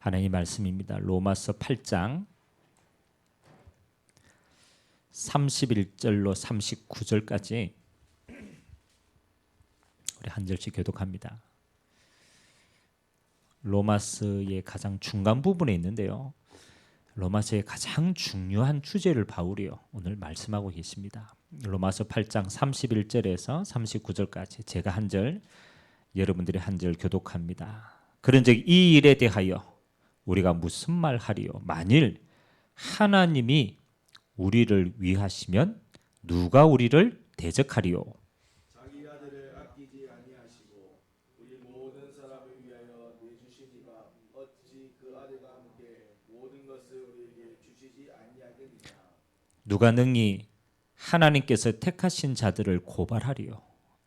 하나님의 말씀입니다. 로마서 8장 31절로 39절까지 우리 한 절씩 교독합니다. 로마서의 가장 중간 부분에 있는데요. 로마서의 가장 중요한 주제를 바울이요 오늘 말씀하고 계십니다. 로마서 8장 31절에서 39절까지 제가 한 절, 여러분들이 한 절 교독합니다. 그런즉 이 일에 대하여 우리가 무슨 말 하리요? 만일 하나님이 우리를 위하시면 누가 우리를 대적하리요? 자기 아들을 아끼지 아니하시고 우리 모든 사람을 위하여 내주시니가 어찌 그 아들과 함께 모든 것을 우리에게 주시지 아니하겠느냐. 누가 능히 하나님께서 택하신 자들을 고발하리요?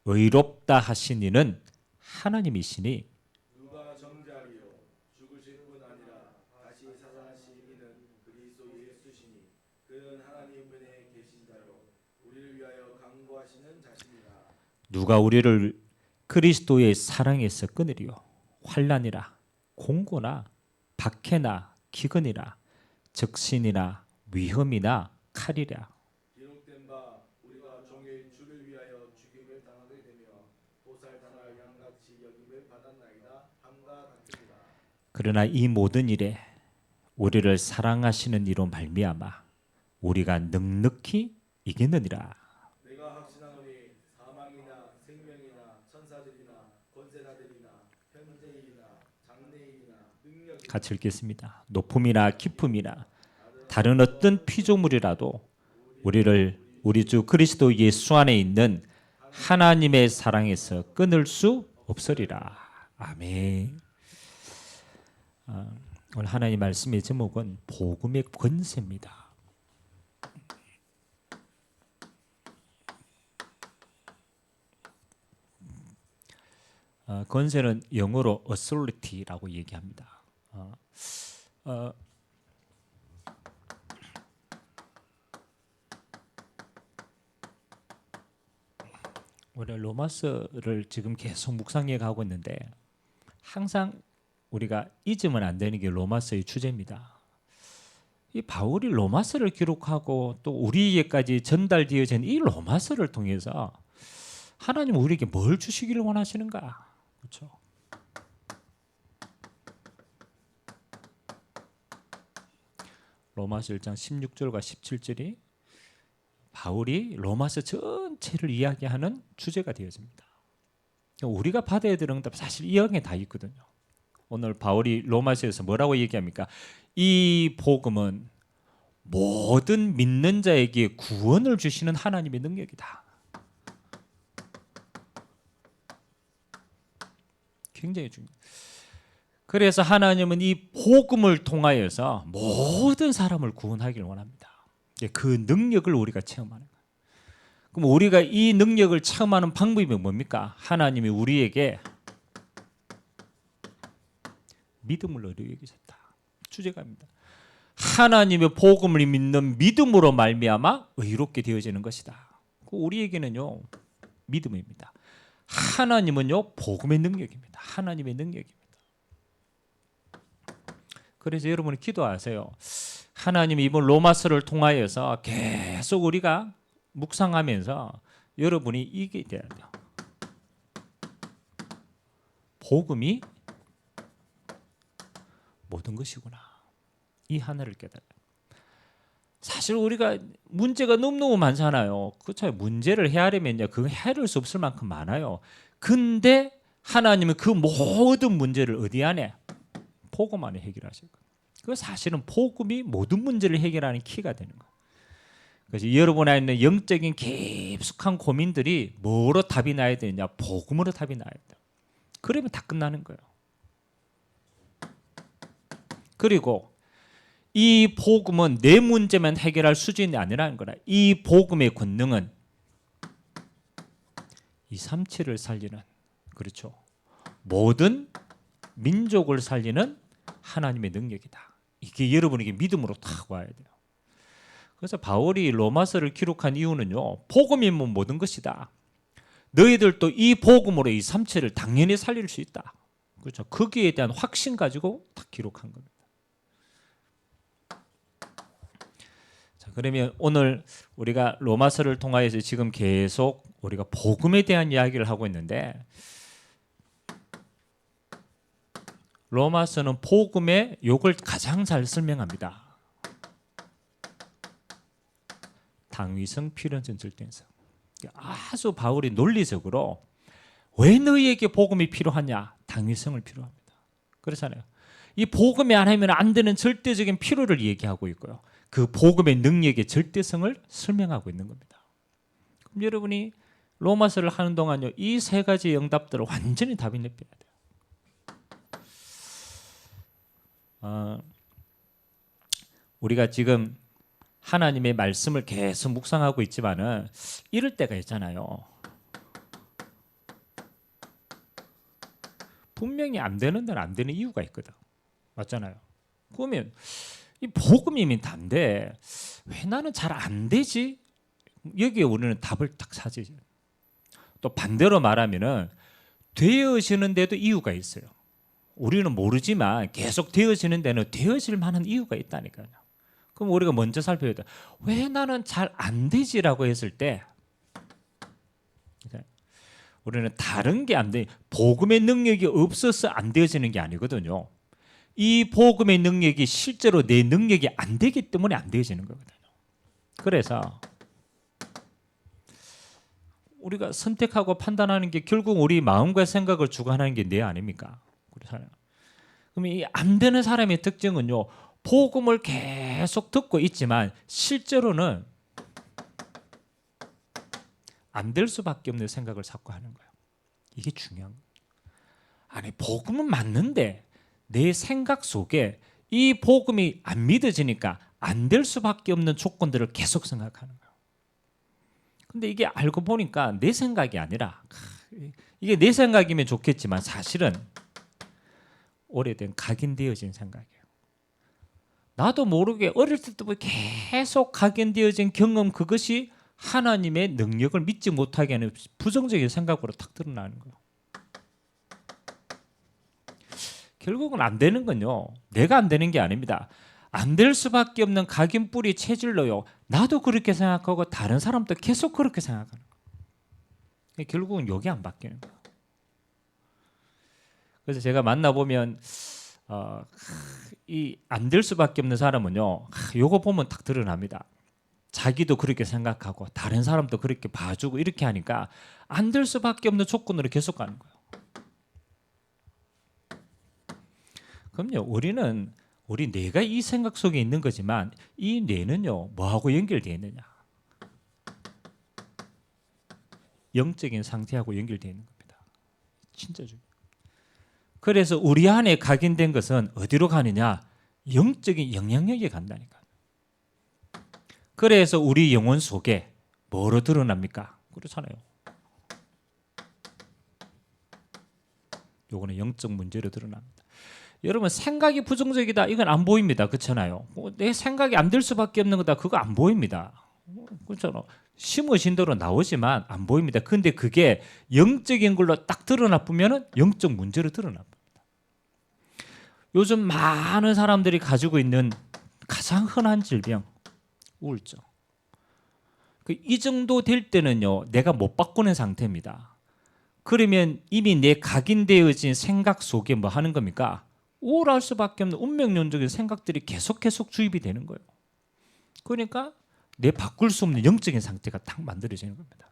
의롭다 하신 이는 하나님이시니 누가 정죄하리요. 죽으실 뿐 아니라 다시 살아나신 이는 그리스도 예수시니 그는 하나님 분에 계신 자요 우리를 위하여 강구하시는 자시니라. 누가 우리를 그리스도의 사랑에서 끊으리요? 환난이라 공고나 박해나 기근이라 적신이나 위험이나 칼이라. 기록된 바 우리가 종일 주를 위하여 죽임을 당하게 되며 도살당할 양같이 여김을 받았나이다 함과 같으니라. 그러나 이 모든 일에 우리를 사랑하시는 이로 말미암아 우리가 넉넉히 이기느니라. 내가 확신하노니 사망이나 생명이나 천사들이나 권세자들이나 현재이나 장래이나 능력이나 같이 읽겠습니다. 높음이나 깊음이나 다른 어떤 피조물이라도 우리 주 그리스도 예수 안에 있는 하나님의 사랑에서 끊을 수 없으리라. 아멘. 오늘 하나님 말씀의 제목은 복음의 권세입니다. 권세는 영어로 authority라고 얘기합니다. 오늘 로마서를 지금 계속 묵상해 가고 있는데 항상 우리가 잊으면 안 되는 게 로마서의 주제입니다. 이 바울이 로마서를 기록하고 또 우리에게까지 전달되어진 이 로마서를 통해서 하나님 우리에게 뭘 주시기를 원하시는가? 그렇죠? 로마서 1장 16절과 17절이 바울이 로마서 전체를 이야기하는 주제가 되어집니다. 우리가 받아야 될 응답 사실 이 영에 다 있거든요. 오늘 바울이 로마서에서 뭐라고 얘기합니까? 이 복음은 모든 믿는 자에게 구원을 주시는 하나님의 능력이다. 굉장히 중요해요. 그래서 하나님은 이 복음을 통하여서 모든 사람을 구원하기를 원합니다. 그 능력을 우리가 체험하는 거예요. 그럼 우리가 이 능력을 체험하는 방법이 뭡니까? 하나님이 우리에게 믿음을 얻게 계셨다. 주제가입니다. 하나님의 복음을 믿는 믿음으로 말미암아 의롭게 되어지는 것이다. 우리에게는요 믿음입니다. 하나님은요 복음의 능력입니다. 하나님의 능력입니다. 그래서 여러분이 기도하세요. 하나님 이번 로마서를 통하여서 계속 우리가 묵상하면서 여러분이 이게 돼야 돼요. 복음이 모든 것이구나. 이 하나를 깨달아요. 사실 우리가 문제가 너무너무 많잖아요. 그렇죠. 문제를 헤아리면요, 그거 헤아릴 수 없을 만큼 많아요. 근데 하나님은 그 모든 문제를 어디 안에? 복음 안에 해결하실 거예요. 그 사실은 복음이 모든 문제를 해결하는 키가 되는 거예요. 그래서 여러분 안에 있는 영적인 깊숙한 고민들이 뭐로 답이 나야 되느냐? 복음으로 답이 나야 돼요. 그러면 다 끝나는 거예요. 그리고 이 복음은 내 문제만 해결할 수준이 아니라는 거라. 이 복음의 권능은 이 삼치를 살리는, 그렇죠, 모든 민족을 살리는 하나님의 능력이다. 이게 여러분에게 믿음으로 탁 와야 돼요. 그래서 바울이 로마서를 기록한 이유는요, 복음이면 모든 것이다. 너희들도 이 복음으로 이 삼체를 당연히 살릴 수 있다. 그렇죠. 거기에 대한 확신 가지고 딱 기록한 겁니다. 자, 그러면 오늘 우리가 로마서를 통하여서 지금 계속 우리가 복음에 대한 이야기를 하고 있는데, 로마서는 복음의 욕을 가장 잘 설명합니다. 당위성, 필연성, 절대성. 아주 바울이 논리적으로 왜 너희에게 복음이 필요하냐? 당위성을 필요합니다. 그렇잖아요. 이 복음이 안 하면 안 되는 절대적인 필요를 얘기하고 있고요. 그 복음의 능력의 절대성을 설명하고 있는 겁니다. 그럼 여러분이 로마서를 하는 동안요, 이 세 가지 응답들을 완전히 답이 내빼야 돼요. 우리가 지금 하나님의 말씀을 계속 묵상하고 있지만은 이럴 때가 있잖아요. 분명히 안 되는 데는 안 되는 이유가 있거든. 맞잖아요. 그러면 이 복음이면 단데 왜 나는 잘 안 되지? 여기에 우리는 답을 딱 찾으죠. 또 반대로 말하면은 되어지는데도 이유가 있어요. 우리는 모르지만 계속 되어지는 데는 되어질 만한 이유가 있다니까요. 그럼 우리가 먼저 살펴야 돼. 왜 나는 잘 안 되지라고 했을 때 우리는 다른 게 안 돼. 복음의 능력이 없어서 안 되어지는 게 아니거든요. 이 복음의 능력이 실제로 내 능력이 안 되기 때문에 안 되어지는 거거든요. 그래서 우리가 선택하고 판단하는 게 결국 우리 마음과 생각을 주관하는 게 내 아닙니까? 그럼 이 안 되는 사람의 특징은요, 복음을 계속 듣고 있지만 실제로는 안 될 수밖에 없는 생각을 자꾸 하는 거예요. 이게 중요한 거예요. 아니, 복음은 맞는데 내 생각 속에 이 복음이 안 믿어지니까 안 될 수밖에 없는 조건들을 계속 생각하는 거예요. 근데 이게 알고 보니까 내 생각이 아니라, 이게 내 생각이면 좋겠지만 사실은 오래된 각인되어진 생각이에요. 나도 모르게 어릴 때부터 계속 각인되어진 경험, 그것이 하나님의 능력을 믿지 못하게 하는 부정적인 생각으로 탁 드러나는 거예요. 결국은 안 되는 건요, 내가 안 되는 게 아닙니다. 안 될 수밖에 없는 각인뿌리 체질로요, 나도 그렇게 생각하고 다른 사람도 계속 그렇게 생각하는 거예요. 결국은 여기 안 바뀌는 거예요. 그래서 제가 만나보면 이 안 될 수밖에 없는 사람은요, 요거 보면 딱 드러납니다. 자기도 그렇게 생각하고 다른 사람도 그렇게 봐주고 이렇게 하니까 안 될 수밖에 없는 조건으로 계속 가는 거예요. 그럼요, 우리 뇌가 이 생각 속에 있는 거지만 이 뇌는요, 뭐하고 연결되어 있느냐? 영적인 상태하고 연결되어 있는 겁니다. 진짜 중요해요. 그래서 우리 안에 각인된 것은 어디로 가느냐? 영적인 영향력에 간다니까. 그래서 우리 영혼 속에 뭐로 드러납니까? 그렇잖아요. 요거는 영적 문제로 드러납니다. 여러분, 생각이 부정적이다, 이건 안 보입니다. 그렇잖아요. 내 생각이 안 될 수밖에 없는 거다, 그거 안 보입니다. 그렇잖아요. 심으신 대로 나오지만 안 보입니다. 근데 그게 영적인 걸로 딱 드러나쁘면은 영적 문제로 드러납니다. 요즘 많은 사람들이 가지고 있는 가장 흔한 질병, 우울증. 이 정도 될 때는요, 내가 못 바꾸는 상태입니다. 그러면 이미 내 각인되어진 생각 속에 뭐 하는 겁니까? 우울할 수밖에 없는 운명론적인 생각들이 계속 주입이 되는 거예요. 그러니까 내 바꿀 수 없는 영적인 상태가 딱 만들어지는 겁니다.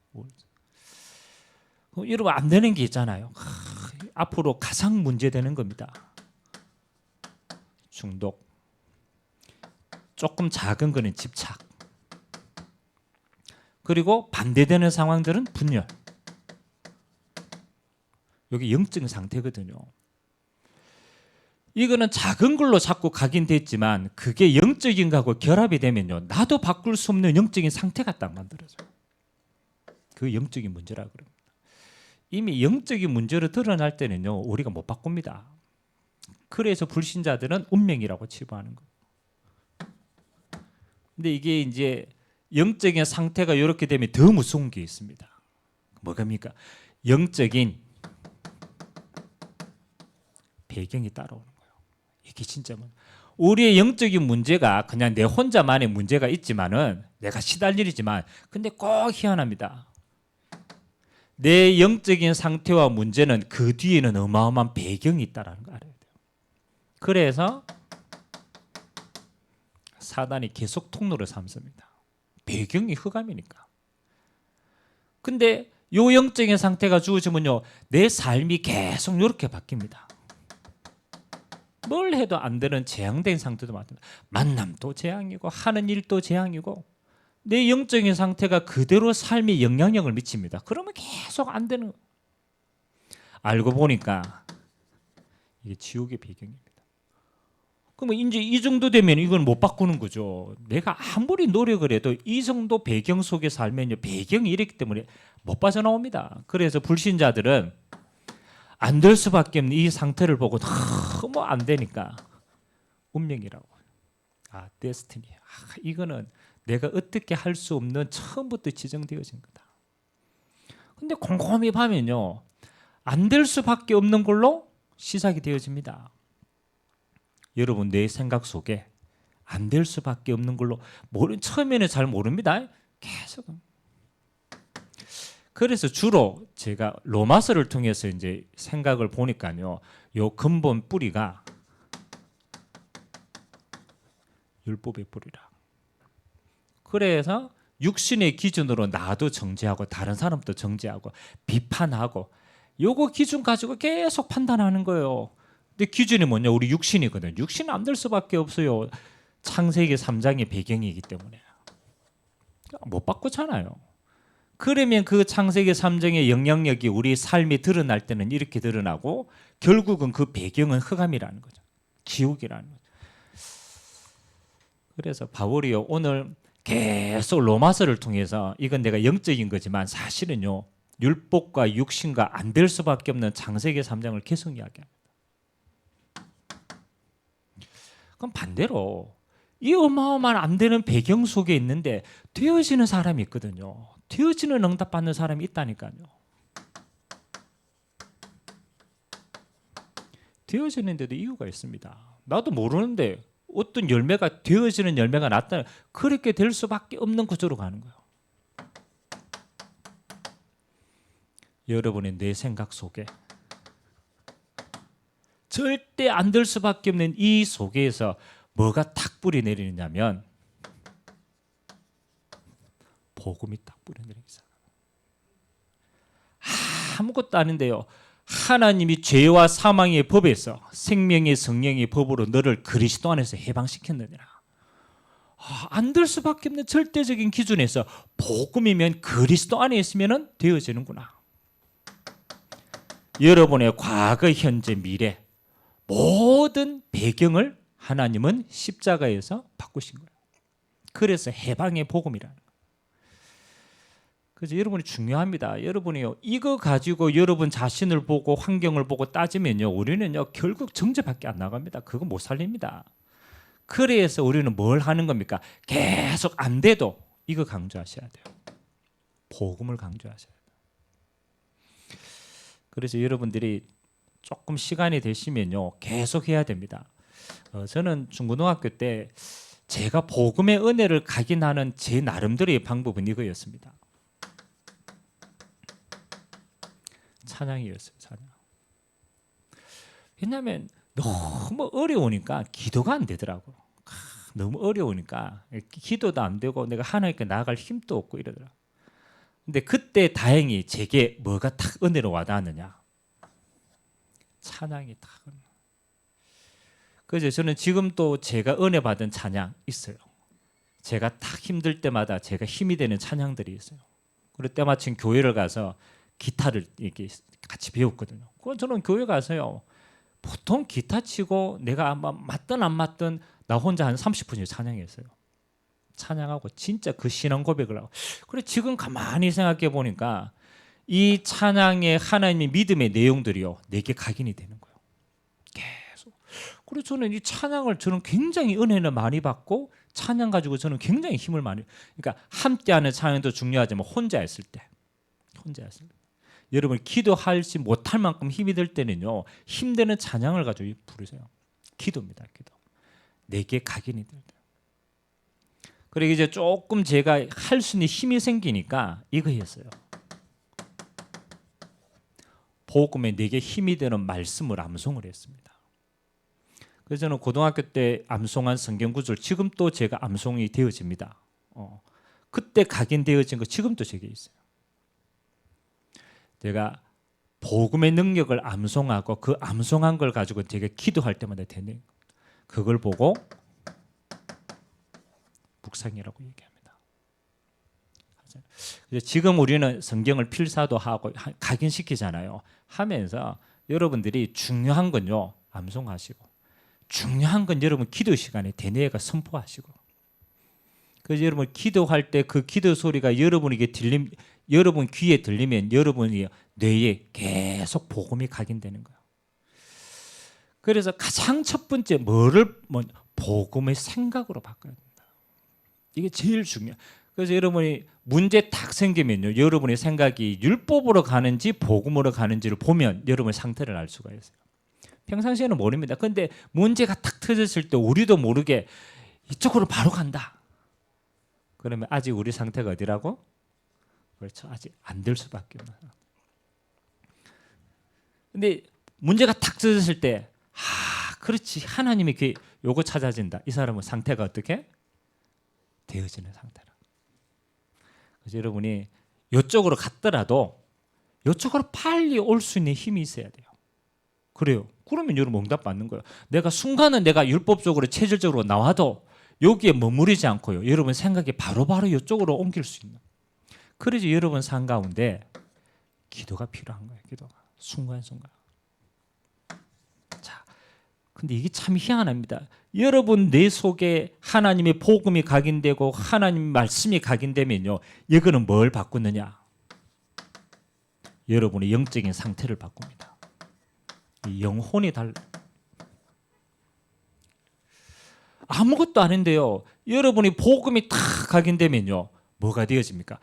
여러분, 안 되는 게 있잖아요. 앞으로 가장 문제되는 겁니다. 중독. 조금 작은 거는 집착. 그리고 반대되는 상황들은 분열. 여기 영적인 상태거든요. 이거는 작은 걸로 자꾸 각인됐지만 그게 영적인 거하고 결합이 되면요, 나도 바꿀 수 없는 영적인 상태가 딱 만들어져요. 그 영적인 문제라고 그럽니다. 이미 영적인 문제로 드러날 때는요, 우리가 못 바꿉니다. 그래서 불신자들은 운명이라고 치부하는 거예요. 근데 이게 이제 영적인 상태가 이렇게 되면 더 무서운 게 있습니다. 뭐갑니까? 영적인 배경이 따라오는 거예요. 이게 진짜 우리의 영적인 문제가 그냥 내 혼자만의 문제가 있지만은 내가 시달릴 일이지만 근데 꼭 희한합니다. 내 영적인 상태와 문제는 그 뒤에는 어마어마한 배경이 있다는 거 알아야 돼요. 그래서 사단이 계속 통로를 삼습니다. 배경이 흑암이니까. 근데 요 영적인 상태가 주어지면요, 내 삶이 계속 이렇게 바뀝니다. 뭘 해도 안 되는 재앙된 상태도 많습니다. 만남도 재앙이고 하는 일도 재앙이고 내 영적인 상태가 그대로 삶에 영향력을 미칩니다. 그러면 계속 안 되는. 알고 보니까 이게 지옥의 배경입니다. 그러면 이제 이 정도 되면 이건 못 바꾸는 거죠. 내가 아무리 노력을 해도 이 정도 배경 속에 살면요, 배경이 이렇기 때문에 못 빠져나옵니다. 그래서 불신자들은 안 될 수밖에 없는 이 상태를 보고 너무 안 되니까 운명이라고. 데스티니. 이거는 내가 어떻게 할 수 없는 처음부터 지정되어진 거다. 근데 곰곰이 보면요, 안 될 수밖에 없는 걸로 시작이 되어집니다. 여러분 내 생각 속에 안 될 수밖에 없는 걸로 처음에는 잘 모릅니다. 계속. 그래서 주로 제가 로마서를 통해서 이제 생각을 보니까요, 요 근본 뿌리가 율법의 뿌리라. 그래서 육신의 기준으로 나도 정죄하고 다른 사람도 정죄하고 비판하고 요거 기준 가지고 계속 판단하는 거예요. 근데 기준이 뭐냐? 우리 육신이거든. 육신은 안 될 수밖에 없어요. 창세기 3장의 배경이기 때문에. 못 바꾸잖아요. 그러면 그 창세기 3장의 영향력이 우리 삶에 드러날 때는 이렇게 드러나고 결국은 그 배경은 흑암이라는 거죠. 지옥이라는 거죠. 그래서 바울이요, 오늘 계속 로마서를 통해서 이건 내가 영적인 거지만 사실은요, 율법과 육신과 안 될 수밖에 없는 창세기 3장을 계속 이야기합니다. 그럼 반대로 이 어마어마한 안 되는 배경 속에 있는데 되어지는 사람이 있거든요. 되어지는 응답받는 사람이 있다니까요. 되어지는데도 이유가 있습니다. 나도 모르는데 어떤 열매가 되어지는 열매가 났다. 그렇게 될 수밖에 없는 구조로 가는 거예요. 여러분의 내 생각 속에 절대 안 될 수밖에 없는 이 속에서 뭐가 탁 뿌리 내리느냐면 복음이 딱 뿌리 내리기 시작합니다. 아무것도 아닌데요, 하나님이 죄와 사망의 법에서 생명의 성령의 법으로 너를 그리스도 안에서 해방시켰느니라. 안 될 수밖에 없는 절대적인 기준에서 복음이면 그리스도 안에 있으면 되어지는구나. 여러분의 과거, 현재, 미래 모든 배경을 하나님은 십자가에서 바꾸신 거예요. 그래서 해방의 복음이라는 거예요. 그래서 여러분이 중요합니다. 여러분이요, 이거 가지고 여러분 자신을 보고 환경을 보고 따지면요, 우리는요 결국 정죄밖에 안 나갑니다. 그거 못 살립니다. 그래서 우리는 뭘 하는 겁니까? 계속 안 돼도 이거 강조하셔야 돼요. 복음을 강조하셔야 돼요. 그래서 여러분들이 조금 시간이 되시면요 계속 해야 됩니다. 저는 중고등학교 때 제가 복음의 은혜를 각인하는 제 나름대로의 방법은 이거였습니다. 찬양이었어요. 찬양. 왜냐하면 너무 어려우니까 기도가 안 되더라고. 너무 어려우니까 기도도 안 되고 내가 하나님께 나아갈 힘도 없고 이러더라고. 근데 그때 다행히 제게 뭐가 탁 은혜로 와닿았느냐? 찬양이 탁. 그래서 저는 지금도 제가 은혜 받은 찬양 있어요. 제가 탁 힘들 때마다 제가 힘이 되는 찬양들이 있어요. 그리고 때마침 교회를 가서 기타를 이렇게 같이 배웠거든요. 그건 저는 교회 가서요, 보통 기타 치고 내가 아마 맞든 안 맞든 나 혼자 한 30분을 찬양했어요. 찬양하고 진짜 그 신앙 고백을 하고. 그래 지금 가만히 생각해 보니까 이 찬양의 하나님의 믿음의 내용들이요 내게 각인이 되는 거예요. 계속. 그래서 저는 이 찬양을 저는 굉장히 은혜를 많이 받고 찬양 가지고 저는 굉장히 힘을 많이. 그러니까 함께하는 찬양도 중요하지만 혼자 했을 때. 여러분 기도하지 못할 만큼 힘이 들 때는요, 힘드는 찬양을 가지고 부르세요. 기도입니다. 기도. 내게 각인이 될 때. 그리고 이제 조금 제가 할 수 있는 힘이 생기니까 이거 했어요. 복음에 내게 힘이 되는 말씀을 암송을 했습니다. 그래서 저는 고등학교 때 암송한 성경 구절 지금 또 제가 암송이 되어집니다. 그때 각인되어진 거 지금도 제게 있어요. 제가 복음의 능력을 암송하고 그 암송한 걸 가지고 제가 기도할 때마다 되는 거예요. 그걸 보고 묵상이라고 얘기합니다. 그래서 지금 우리는 성경을 필사도 하고 각인시키잖아요. 하면서 여러분들이 중요한 건요, 암송하시고 중요한 건 여러분 기도 시간에 대뇌가 선포하시고, 그래서 여러분 기도할 때 그 기도 소리가 여러분에게 여러분 귀에 들리면 여러분이 뇌에 계속 복음이 각인되는 거예요. 그래서 가장 첫 번째 복음의 생각으로 바꿔야 된다. 이게 제일 중요해요. 그래서 여러분이 문제 딱 생기면요, 여러분의 생각이 율법으로 가는지 복음으로 가는지를 보면 여러분의 상태를 알 수가 있어요. 평상시에는 모릅니다. 그런데 문제가 탁 터졌을 때 우리도 모르게 이쪽으로 바로 간다. 그러면 아직 우리 상태가 어디라고? 그렇죠. 아직 안 될 수밖에 없는. 근데 문제가 탁 터졌을 때, 그렇지. 하나님이 요거 찾아진다. 이 사람은 상태가 어떻게? 되어지는 상태라. 그래서 여러분이 이쪽으로 갔더라도 이쪽으로 빨리 올 수 있는 힘이 있어야 돼요. 그래요. 그러면 여러분 응답 받는 거예요. 순간은 내가 율법적으로 체질적으로 나와도 여기에 머무르지 않고요, 여러분 생각이 바로바로 이쪽으로 옮길 수 있는. 그래서 여러분 삶 가운데 기도가 필요한 거예요. 기도가 순간순간. 자, 근데 이게 참 희한합니다. 여러분 내 속에 하나님의 복음이 각인되고 하나님 말씀이 각인되면요, 이거는 뭘 바꾸느냐? 여러분의 영적인 상태를 바꿉니다. 영혼이 달라. 아무것도 아닌데요, 여러분이 복음이 탁 각인되면요, 뭐가 되어집니까?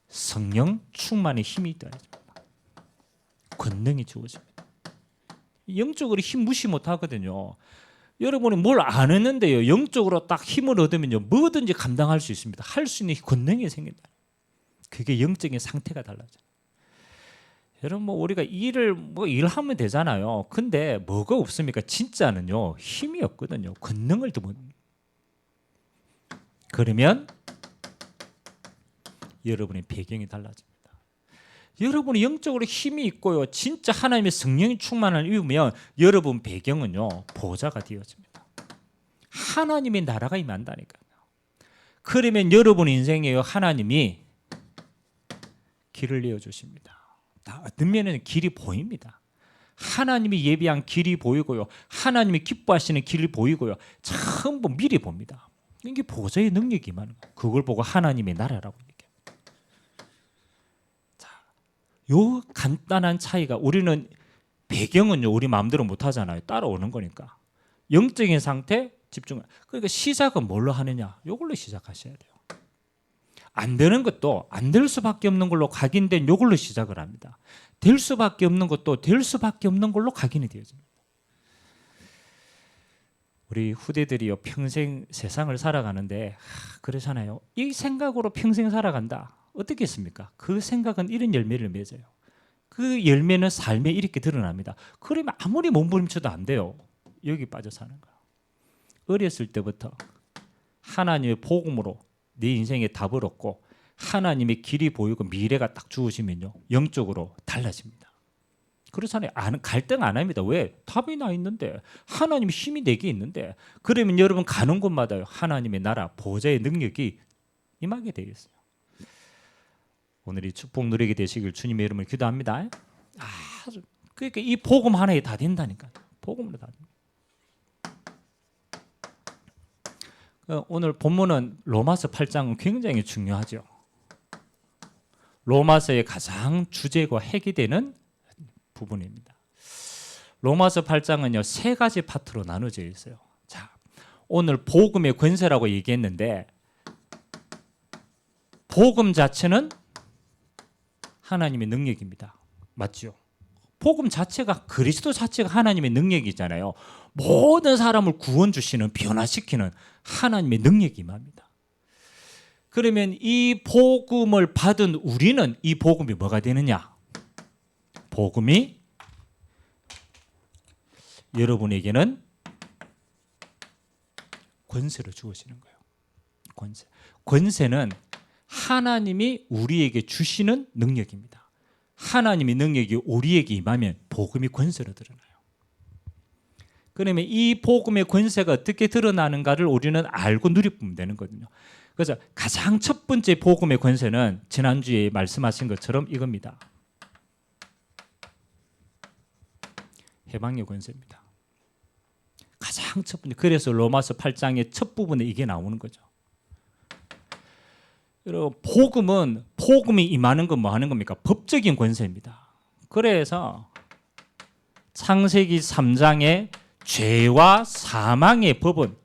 성령 충만의 힘이 되어집니다. 권능이 주어집니다. 영적으로 힘 무시 못하거든요. 여러분이 뭘 안 했는데요, 영적으로 딱 힘을 얻으면요, 뭐든지 감당할 수 있습니다. 할 수 있는 권능이 생긴다. 그게 영적인 상태가 달라져요. 여러분 우리가 일하면 되잖아요. 근데 뭐가 없습니까? 진짜는요, 힘이 없거든요. 권능을 더 못. 그러면 여러분의 배경이 달라집니다. 여러분이 영적으로 힘이 있고요, 진짜 하나님의 성령이 충만을 입으면 여러분 배경은요, 보좌가 되어집니다. 하나님의 나라가 임한다니까요. 그러면 여러분 인생에요, 하나님이 길을 내어주십니다. 다 어떤 면에는 길이 보입니다. 하나님이 예비한 길이 보이고요, 하나님이 기뻐하시는 길이 보이고요, 전부 미리 봅니다. 이게 보좌의 능력이 임하는 거예요. 그걸 보고 하나님의 나라라고 얘기합니다. 자, 요 간단한 차이가, 우리는 배경은요, 우리 마음대로 못 하잖아요. 따라오는 거니까. 영적인 상태 집중. 그러니까 시작은 뭘로 하느냐? 이걸로 시작하셔야 돼요. 안 되는 것도 안 될 수밖에 없는 걸로 각인된 이걸로 시작을 합니다. 될 수밖에 없는 것도 될 수밖에 없는 걸로 각인이 되어집니다. 우리 후대들이요, 평생 세상을 살아가는데 그러잖아요. 이 생각으로 평생 살아간다. 어떻겠습니까? 그 생각은 이런 열매를 맺어요. 그 열매는 삶에 이렇게 드러납니다. 그러면 아무리 몸부림쳐도 안 돼요. 여기 빠져 사는 거예요. 어렸을 때부터 하나님의 복음으로 내 인생에 답을 얻고 하나님의 길이 보이고 미래가 딱 주어지면요, 영적으로 달라집니다. 그렇잖아요. 갈등 안 합니다. 왜? 답이 나 있는데, 하나님의 힘이 내게 있는데. 그러면 여러분 가는 곳마다요, 하나님의 나라 보좌의 능력이 임하게 되어 있어요. 오늘 이 축복 누리게 되시길 주님의 이름으로 기도합니다. 그러니까 이 복음 하나에 다 된다니까요. 복음으로 다 됩니다. 오늘 본문은 로마서 8장은 굉장히 중요하죠. 로마서의 가장 주제고 핵이 되는 부분입니다. 로마서 8장은요, 세 가지 파트로 나눠져 있어요. 자, 오늘 복음의 권세라고 얘기했는데, 복음 자체는 하나님의 능력입니다. 맞죠? 복음 자체가 그리스도 자체가 하나님의 능력이잖아요. 모든 사람을 구원 주시는 변화시키는 하나님의 능력이 임합니다. 그러면 이 복음을 받은 우리는 이 복음이 뭐가 되느냐? 복음이 여러분에게는 권세를 주어지는 거예요. 권세. 권세는 하나님이 우리에게 주시는 능력입니다. 하나님의 능력이 우리에게 임하면 복음이 권세로 드러나요. 그러면 이 복음의 권세가 어떻게 드러나는가를 우리는 알고 누려보면 되는 거거든요. 그래서 가장 첫 번째 복음의 권세는 지난주에 말씀하신 것처럼 이겁니다. 해방의 권세입니다. 가장 첫 번째. 그래서 로마서 8장의 첫 부분에 이게 나오는 거죠. 여러분, 복음이 임하는 건 뭐 하는 겁니까? 법적인 권세입니다. 그래서 창세기 3장의 죄와 사망의 법은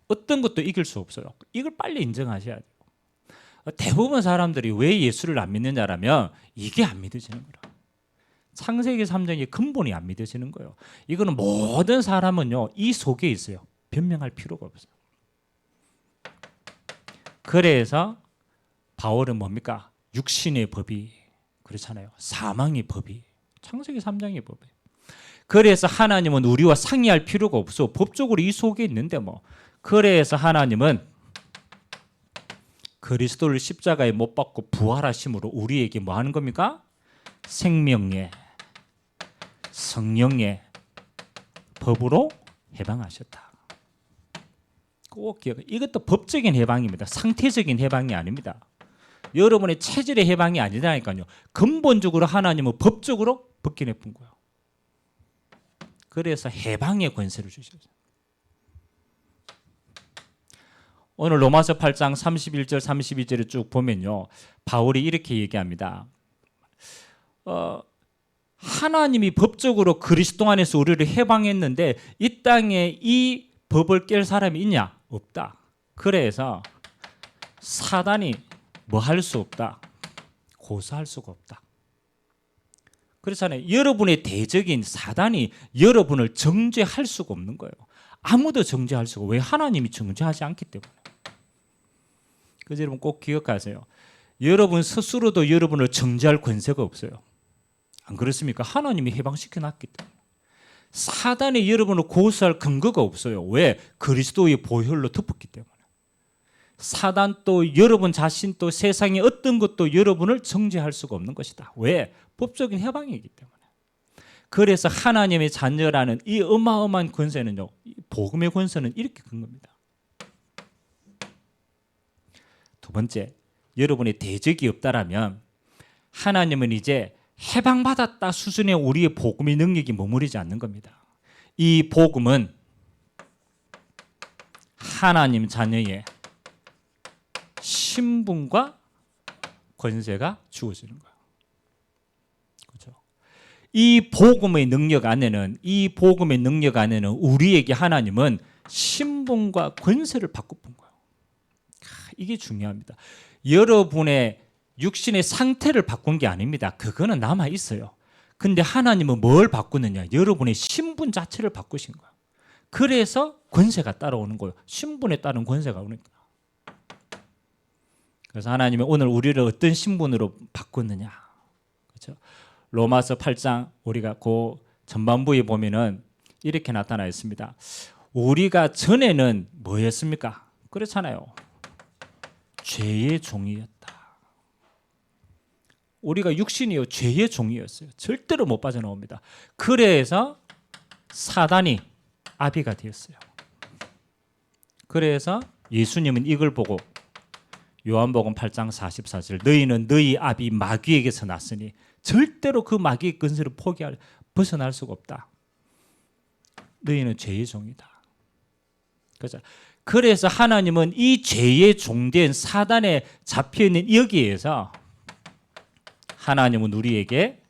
어떤 것도 이길 수 없어요. 이걸 빨리 인정하셔야 돼요. 대부분 사람들이 왜 예수를 안 믿느냐라면 이게 안 믿어지는 거라. 창세기 3장의 근본이 안 믿어지는 거예요. 이거는 모든 사람은요, 이 속에 있어요. 변명할 필요가 없어요. 그래서 바울은 뭡니까? 육신의 법이 그렇잖아요. 사망의 법이 창세기 3장의 법이. 그래서 하나님은 우리와 상의할 필요가 없어. 법적으로 이 속에 있는데 뭐. 그래서 하나님은 그리스도를 십자가에 못 박고 부활하심으로 우리에게 뭐 하는 겁니까? 생명의 성령의 법으로 해방하셨다. 꼭 기억해. 이것도 법적인 해방입니다. 상태적인 해방이 아닙니다. 여러분의 체질의 해방이 아니라니까요. 근본적으로 하나님은 법적으로 벗겨내본 거예요. 그래서 해방의 권세를 주셨어요. 오늘 로마서 8장 31절 32절을 쭉 보면요. 바울이 이렇게 얘기합니다. 하나님이 법적으로 그리스도 안에서 우리를 해방했는데 이 땅에 이 법을 깰 사람이 있냐? 없다. 그래서 사단이 뭐 할 수 없다. 고소할 수가 없다. 그렇잖아요. 여러분의 대적인 사단이 여러분을 정죄할 수가 없는 거예요. 아무도 정죄할 수가. 왜? 하나님이 정죄하지 않기 때문에. 그래서 여러분 꼭 기억하세요. 여러분 스스로도 여러분을 정죄할 권세가 없어요. 안 그렇습니까? 하나님이 해방시켜 놨기 때문에. 사단이 여러분을 고소할 근거가 없어요. 왜? 그리스도의 보혈로 덮었기 때문에. 사단도 여러분 자신 또 세상의 어떤 것도 여러분을 정죄할 수가 없는 것이다. 왜? 법적인 해방이기 때문에. 그래서 하나님의 자녀라는 이 어마어마한 권세는요, 복음의 권세는 이렇게 큰 겁니다. 두 번째, 여러분의 대적이 없다라면 하나님은 이제 해방받았다 수준의 우리의 복음의 능력이 머무르지 않는 겁니다. 이 복음은 하나님 자녀의 신분과 권세가 주어지는 거예요. 그렇죠? 이 복음의 능력 안에는 우리에게 하나님은 신분과 권세를 바꿔본 거예요. 이게 중요합니다. 여러분의 육신의 상태를 바꾼 게 아닙니다. 그거는 남아 있어요. 근데 하나님은 뭘 바꾸느냐? 여러분의 신분 자체를 바꾸신 거예요. 그래서 권세가 따라오는 거예요. 신분에 따른 권세가 오니까. 그래서 하나님은 오늘 우리를 어떤 신분으로 바꿨느냐? 그렇죠? 로마서 8장 우리가 그 전반부에 보면은 이렇게 나타나 있습니다. 우리가 전에는 뭐였습니까? 그렇잖아요. 죄의 종이었다. 우리가 육신이요 죄의 종이었어요. 절대로 못 빠져나옵니다. 그래서 사단이 아비가 되었어요. 그래서 예수님은 이걸 보고 요한복음 8장 44절 너희는 너희 아비 마귀에게서 났으니 절대로 그 마귀의 근세를 벗어날 수가 없다. 너희는 죄의 종이다. 그래서 하나님은 이 죄의 종된 사단에 잡혀있는 여기에서 하나님은 우리에게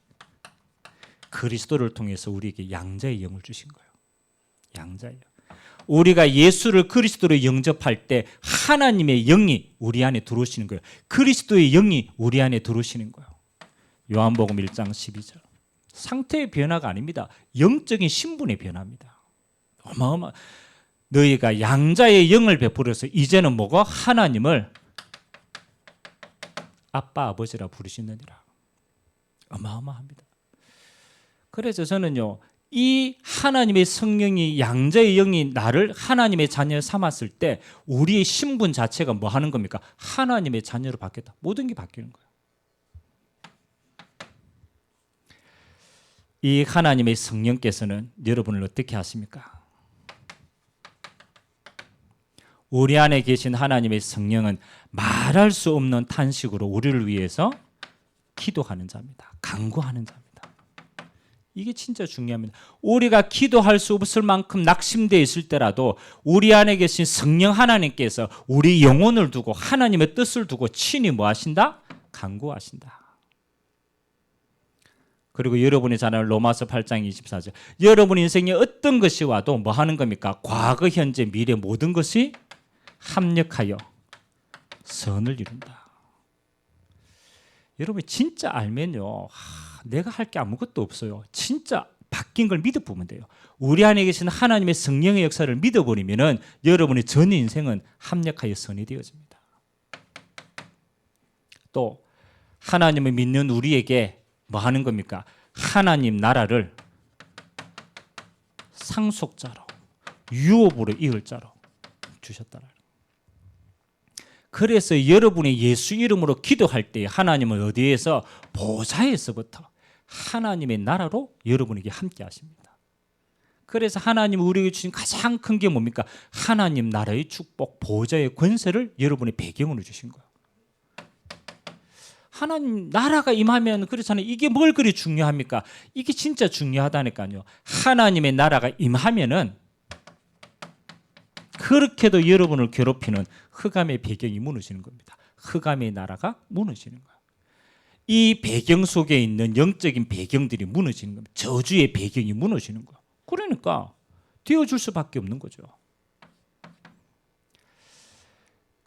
그리스도를 통해서 우리에게 양자의 영을 주신 거예요. 양자의 영. 우리가 예수를 그리스도로 영접할 때 하나님의 영이 우리 안에 들어오시는 거예요. 그리스도의 영이 우리 안에 들어오시는 거예요. 요한복음 1장 12절. 상태의 변화가 아닙니다. 영적인 신분의 변화입니다. 어마어마. 너희가 양자의 영을 베풀어서 이제는 뭐가 하나님을 아빠 아버지라 부르시느니라. 어마어마합니다. 그래서 저는요, 이 하나님의 성령이 양자의 영이 나를 하나님의 자녀 삼았을 때 우리의 신분 자체가 뭐 하는 겁니까? 하나님의 자녀로 바뀌었다. 모든 게 바뀌는 거예요. 이 하나님의 성령께서는 여러분을 어떻게 하십니까? 우리 안에 계신 하나님의 성령은 말할 수 없는 탄식으로 우리를 위해서 기도하는 자입니다. 간구하는 자입니다. 이게 진짜 중요합니다. 우리가 기도할 수 없을 만큼 낙심되어 있을 때라도 우리 안에 계신 성령 하나님께서 우리 영혼을 두고 하나님의 뜻을 두고 친히 뭐 하신다? 간구하신다. 그리고 여러분이 잘 아는 로마서 8장 24절. 여러분 인생에 어떤 것이 와도 뭐 하는 겁니까? 과거, 현재, 미래 모든 것이 합력하여 선을 이룬다. 여러분 진짜 알면요, 내가 할 게 아무것도 없어요. 진짜 바뀐 걸 믿어보면 돼요. 우리 안에 계신 하나님의 성령의 역사를 믿어버리면은 여러분의 전 인생은 합력하여 선이 되어집니다. 또 하나님을 믿는 우리에게 뭐 하는 겁니까? 하나님 나라를 상속자로, 유업으로 이을 자로 주셨다라. 그래서 여러분이 예수 이름으로 기도할 때 하나님은 어디에서? 보좌에서부터 하나님의 나라로 여러분에게 함께 하십니다. 그래서 하나님이 우리에게 주신 가장 큰 게 뭡니까? 하나님 나라의 축복, 보좌의 권세를 여러분의 배경으로 주신 거예요. 하나님 나라가 임하면 그렇잖아요. 이게 뭘 그리 중요합니까? 이게 진짜 중요하다니까요. 하나님의 나라가 임하면은 그렇게도 여러분을 괴롭히는 흑암의 배경이 무너지는 겁니다. 흑암의 나라가 무너지는 거예요. 이 배경 속에 있는 영적인 배경들이 무너지는 겁니다. 저주의 배경이 무너지는 거예요. 그러니까 되어줄 수밖에 없는 거죠.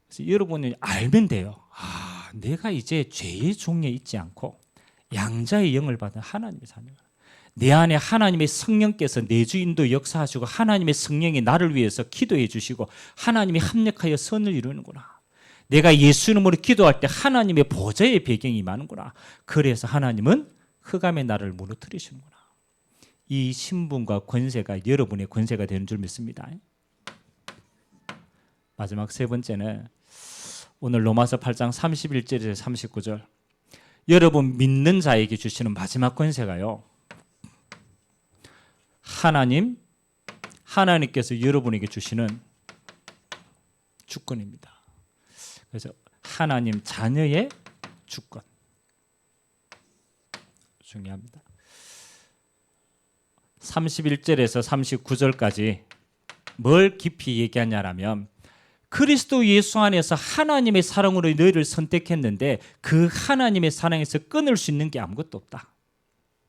그래서 여러분이 알면 돼요. 내가 이제 죄의 종에 있지 않고 양자의 영을 받은 하나님의 자녀가, 내 안에 하나님의 성령께서 내주 인도 역사하시고 하나님의 성령이 나를 위해서 기도해 주시고 하나님이 합력하여 선을 이루는구나. 내가 예수 이름으로 기도할 때 하나님의 보좌의 배경이 많은구나. 그래서 하나님은 흑암의 나라를 무너뜨리시는구나. 이 신분과 권세가 여러분의 권세가 되는 줄 믿습니다. 마지막 세 번째는 오늘 로마서 8장 31절에서 39절. 여러분 믿는 자에게 주시는 마지막 권세가요, 하나님께서 여러분에게 주시는 주권입니다. 그래서 하나님 자녀의 주권. 중요합니다. 31절에서 39절까지 뭘 깊이 얘기하냐라면, 그리스도 예수 안에서 하나님의 사랑으로 너희를 선택했는데 그 하나님의 사랑에서 끊을 수 있는 게 아무것도 없다.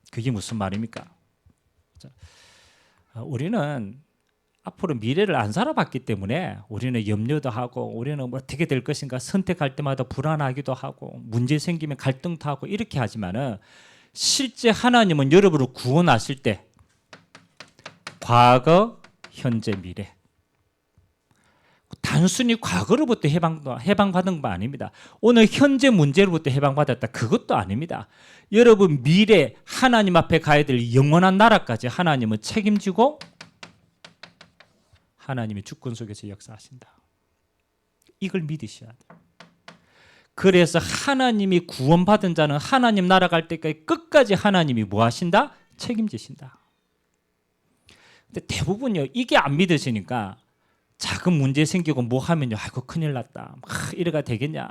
그게 무슨 말입니까? 우리는 앞으로 미래를 안 살아봤기 때문에 우리는 염려도 하고 우리는 뭐 어떻게 될 것인가 선택할 때마다 불안하기도 하고 문제 생기면 갈등도 하고 이렇게 하지만은 실제 하나님은 여러분을 구원하실 때 과거, 현재, 미래, 단순히 과거로부터 해방받은 거 아닙니다. 오늘 현재 문제로부터 해방받았다, 그것도 아닙니다. 여러분 미래 하나님 앞에 가야 될 영원한 나라까지 하나님은 책임지고 하나님의 주권 속에서 역사하신다. 이걸 믿으셔야 돼요. 그래서 하나님이 구원받은 자는 하나님 나라 갈 때까지 끝까지 하나님이 뭐 하신다? 책임지신다. 근데 대부분요, 이게 안 믿으시니까 작은 문제 생기고 뭐 하면요, 아이고 큰일 났다, 이래가 되겠냐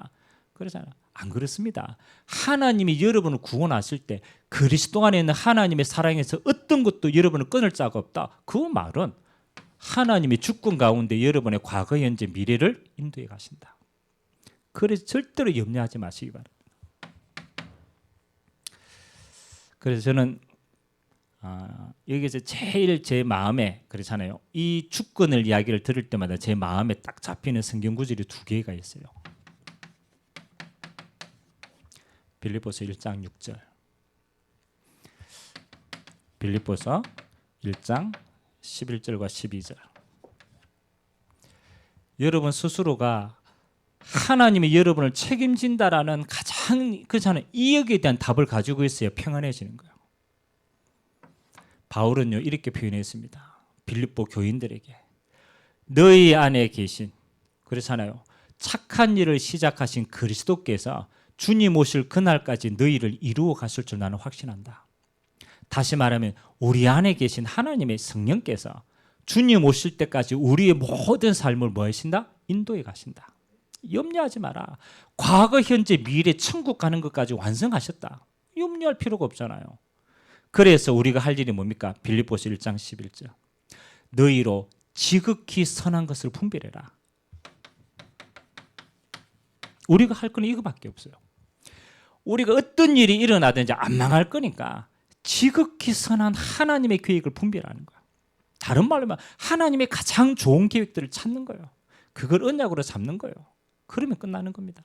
그러잖아. 안 그렇습니다. 하나님이 여러분을 구원하실 때 그리스도 안에 있는 하나님의 사랑에서 어떤 것도 여러분을 끊을 자가 없다. 그 말은 하나님의 주권 가운데 여러분의 과거, 현재, 미래를 인도해 가신다. 그래서 절대로 염려하지 마시기 바랍니다. 그래서 저는 여기서 제일 제 마음에, 그렇잖아요, 이 주권을 이야기를 들을 때마다 제 마음에 딱 잡히는 성경 구절이 두 개가 있어요. 빌립보서 1장 6절. 빌립보서 1장 11절과 12절. 여러분 스스로가 하나님이 여러분을 책임진다라는 가장 그렇잖아요. 이역에 대한 답을 가지고 있어야 평안해지는 거예요. 바울은요 이렇게 표현했습니다. 빌립보 교인들에게 너희 안에 계신 그렇잖아요. 착한 일을 시작하신 그리스도께서 주님 오실 그날까지 너희를 이루어 가실 줄 나는 확신한다. 다시 말하면 우리 안에 계신 하나님의 성령께서 주님 오실 때까지 우리의 모든 삶을 뭐 하신다? 인도해 가신다. 염려하지 마라. 과거, 현재, 미래 천국 가는 것까지 완성하셨다. 염려할 필요가 없잖아요. 그래서 우리가 할 일이 뭡니까? 빌립보서 1장 11절. 너희로 지극히 선한 것을 분별해라. 우리가 할 거는 이거밖에 없어요. 우리가 어떤 일이 일어나든지 안 망할 거니까 지극히 선한 하나님의 계획을 분별하는 거야. 다른 말로 하면 하나님의 가장 좋은 계획들을 찾는 거예요. 그걸 언약으로 잡는 거예요. 그러면 끝나는 겁니다.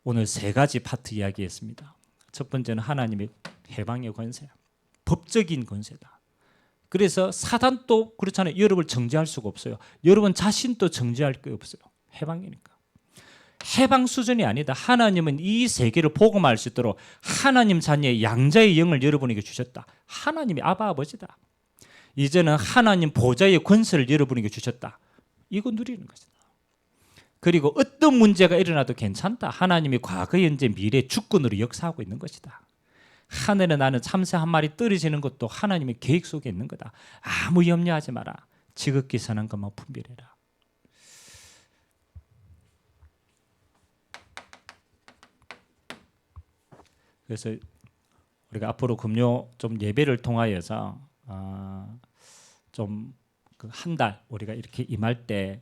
오늘 세 가지 파트 이야기했습니다. 첫 번째는 하나님의 해방의 권세야. 법적인 권세다. 그래서 사단도 그렇잖아요. 여러분을 정죄할 수가 없어요. 여러분 자신도 정죄할 게 없어요. 해방이니까. 해방 수준이 아니다. 하나님은 이 세계를 복음할 수 있도록 하나님 자녀의 양자의 영을 여러분에게 주셨다. 하나님이 아버지다. 이제는 하나님 보좌의 권세를 여러분에게 주셨다. 이거 누리는 것이다. 그리고 어떤 문제가 일어나도 괜찮다. 하나님이 과거, 현재, 미래 주권으로 역사하고 있는 것이다. 하늘에 나는 참새 한 마리 떨어지는 것도 하나님의 계획 속에 있는 거다. 아무 염려하지 마라. 지극히 선한 것만 분별해라. 그래서 우리가 앞으로 금요 좀 예배를 통하여서 좀 그 한 달 우리가 이렇게 임할 때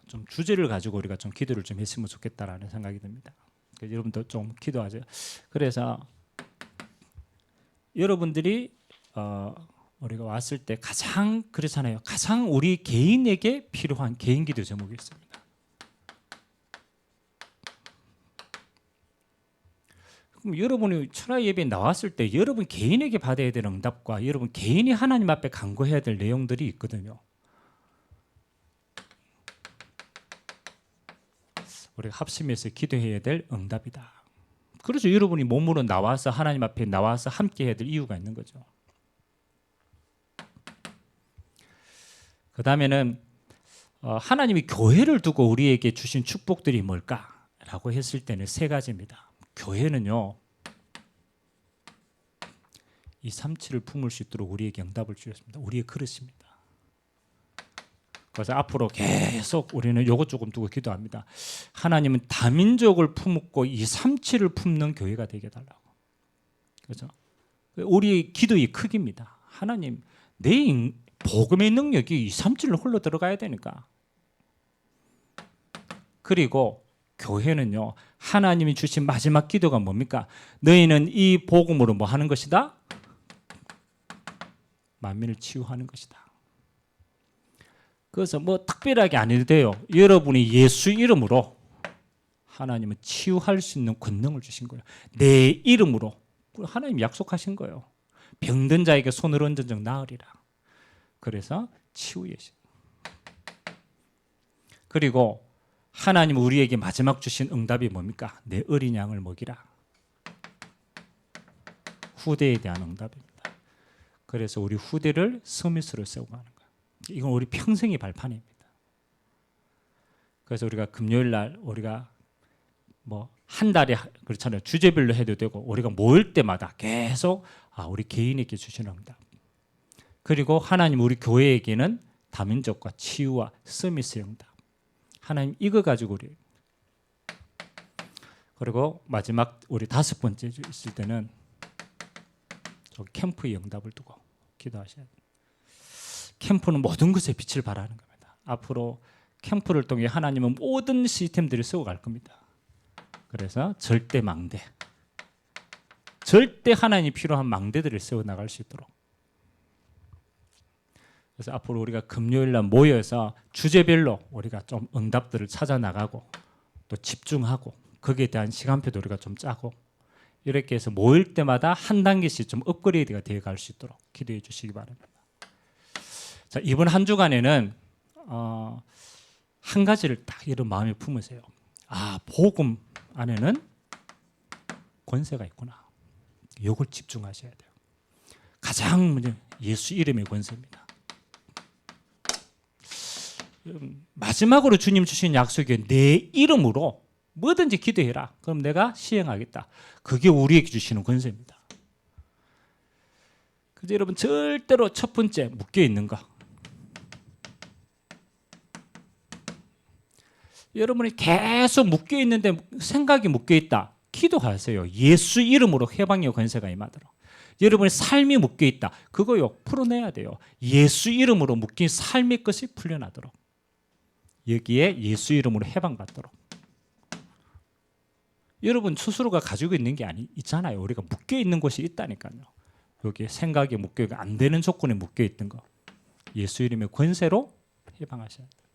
좀 주제를 가지고 우리가 좀 기도를 좀 했으면 좋겠다라는 생각이 듭니다. 그래서 여러분도 좀 기도하세요. 그래서 여러분들이 우리가 왔을 때 가장 그렇잖아요. 가장 우리 개인에게 필요한 개인 기도 제목이 있습니다. 그럼 여러분이 철학 예배에 나왔을 때 여러분 개인에게 받아야 될 응답과 여러분 개인이 하나님 앞에 간구해야 될 내용들이 있거든요. 우리가 합심해서 기도해야 될 응답이다. 그래서 여러분이 몸으로 나와서 하나님 앞에 나와서 함께 해야 될 이유가 있는 거죠. 그 다음에는 하나님이 교회를 두고 우리에게 주신 축복들이 뭘까라고 했을 때는 세 가지입니다. 교회는요, 이 삼치를 품을 수 있도록 우리에게 응답을 주셨습니다. 우리의 그릇입니다. 그래서 앞으로 계속 우리는 요것 조금 두고 기도합니다. 하나님은 다민족을 품고 이 삼치를 품는 교회가 되게 해달라고. 그렇죠? 우리의 기도의 크기입니다. 하나님, 내 복음의 능력이 이 삼치를 홀로 들어가야 되니까. 그리고 교회는요, 하나님이 주신 마지막 기도가 뭡니까? 너희는 이 복음으로 뭐 하는 것이다? 만민을 치유하는 것이다. 그래서 뭐 특별하게 안 해도 돼요. 여러분이 예수 이름으로 하나님은 치유할 수 있는 권능을 주신 거예요. 내 이름으로 하나님 약속하신 거예요. 병든 자에게 손을 얹은 적 나으리라. 그래서 치유예시. 그리고 하나님 우리에게 마지막 주신 응답이 뭡니까? 내 어린 양을 먹이라. 후대에 대한 응답입니다. 그래서 우리 후대를 서밋으로 세우고 가는 거예요. 이건 우리 평생의 발판입니다. 그래서 우리가 금요일 날 우리가 뭐 한 달에 그렇잖아요. 주제별로 해도 되고 우리가 모일 때마다 계속 우리 개인에게 주시는 응답. 그리고 하나님 우리 교회에게는 다민족과 치유와 서밋의 응답. 하나님 이거 가지고 우리. 그리고 마지막 우리 다섯 번째 있을 때는 캠프의 응답을 두고 기도하셔야 돼요. 캠프는 모든 것에 빛을 발하는 겁니다. 앞으로 캠프를 통해 하나님은 모든 시스템들을 세워갈 겁니다. 그래서 절대 망대, 절대 하나님이 필요한 망대들을 세워나갈 수 있도록. 그래서 앞으로 우리가 금요일 날 모여서 주제별로 우리가 좀 응답들을 찾아 나가고 또 집중하고 거기에 대한 시간표도 우리가 좀 짜고 이렇게 해서 모일 때마다 한 단계씩 좀 업그레이드가 되어 갈 수 있도록 기도해 주시기 바랍니다. 자, 이번 한 주간에는 한 가지를 딱 이런 마음에 품으세요. 아, 복음 안에는 권세가 있구나. 이걸 집중하셔야 돼요. 가장 먼저 예수 이름의 권세입니다. 마지막으로 주님 주신 약속이 내 이름으로 뭐든지 기도해라. 그럼 내가 시행하겠다. 그게 우리에게 주시는 권세입니다. 그래서 여러분 절대로 첫 번째 묶여 있는 거. 여러분이 계속 묶여 있는데 생각이 묶여 있다. 기도하세요. 예수 이름으로 해방의 권세가 임하도록. 여러분의 삶이 묶여 있다. 그거요 풀어내야 돼요. 예수 이름으로 묶인 삶의 것이 풀려나도록. 여기에 예수 이름으로 해방받도록. 여러분 스스로가 가지고 있는 게 있잖아요. 우리가 묶여 있는 곳이 있다니까요. 여기 생각에 묶여 있고 안 되는 조건에 묶여 있던 거. 예수 이름의 권세로 해방하셔야 돼요.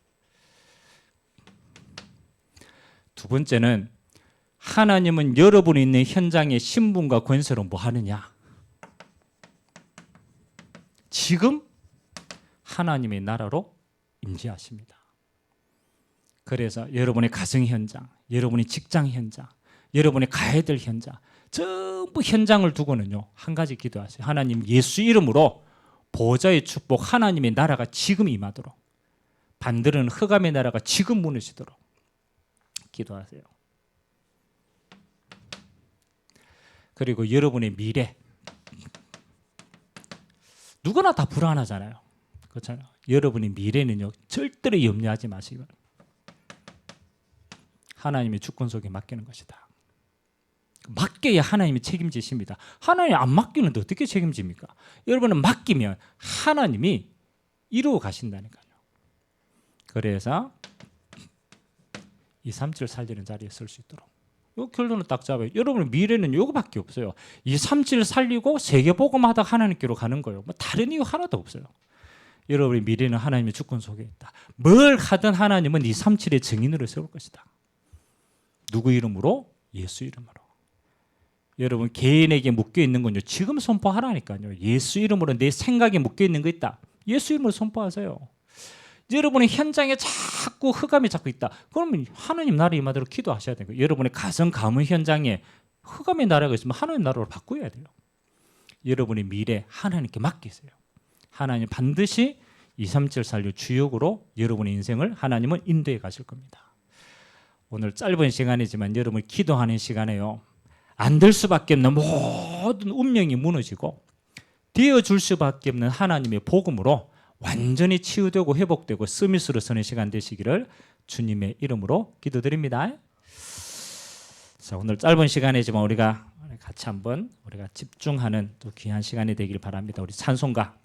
두 번째는 하나님은 여러분이 있는 현장의 신분과 권세로 뭐 하느냐? 지금 하나님의 나라로 임재하십니다. 그래서 여러분의 가정 현장, 여러분의 직장 현장, 여러분의 가야 될 현장, 전부 현장을 두고는요 한 가지 기도하세요. 하나님 예수 이름으로 보좌의 축복 하나님의 나라가 지금 임하도록, 반대로는 흑암의 나라가 지금 무너지도록 기도하세요. 그리고 여러분의 미래, 누구나 다 불안하잖아요. 그렇잖아요. 여러분의 미래는요 절대로 염려하지 마시기 바랍니다. 하나님의 주권 속에 맡기는 것이다. 맡겨야 하나님이 책임지십니다. 하나님 안 맡기는데 어떻게 책임집니까? 여러분은 맡기면 하나님이 이루어 가신다니까요. 그래서 237 살리는 자리에 설 수 있도록 이 결론을 딱 잡아요. 여러분의 미래는 이거밖에 없어요. 237 살리고 세계복음하다 하나님께로 가는 거예요. 뭐 다른 이유 하나도 없어요. 여러분의 미래는 하나님의 주권 속에 있다. 뭘 하든 하나님은 237의 증인으로 세울 것이다. 누구 이름으로? 예수 이름으로. 여러분 개인에게 묶여 있는 건요 지금 선포하라니까요. 예수 이름으로 내 생각에 묶여 있는 거 있다. 예수 이름으로 선포하세요. 여러분의 현장에 자꾸 흑암이 자꾸 있다. 그러면 하나님 나라 임하도록 기도하셔야 되고, 여러분의 가정 가문 현장에 흑암의 나라가 있으면 하나님 나라로 바꾸어야 돼요. 여러분의 미래 하나님께 맡기세요. 하나님 반드시 237 살려 주역으로 여러분의 인생을 하나님은 인도해 가실 겁니다. 오늘 짧은 시간이지만 여러분 기도하는 시간에요 안 될 수밖에 없는 모든 운명이 무너지고 되어줄 수밖에 없는 하나님의 복음으로 완전히 치유되고 회복되고 서밋으로 서는 시간 되시기를 주님의 이름으로 기도드립니다. 자, 오늘 짧은 시간이지만 우리가 같이 한번 우리가 집중하는 또 귀한 시간이 되길 바랍니다. 우리 찬송가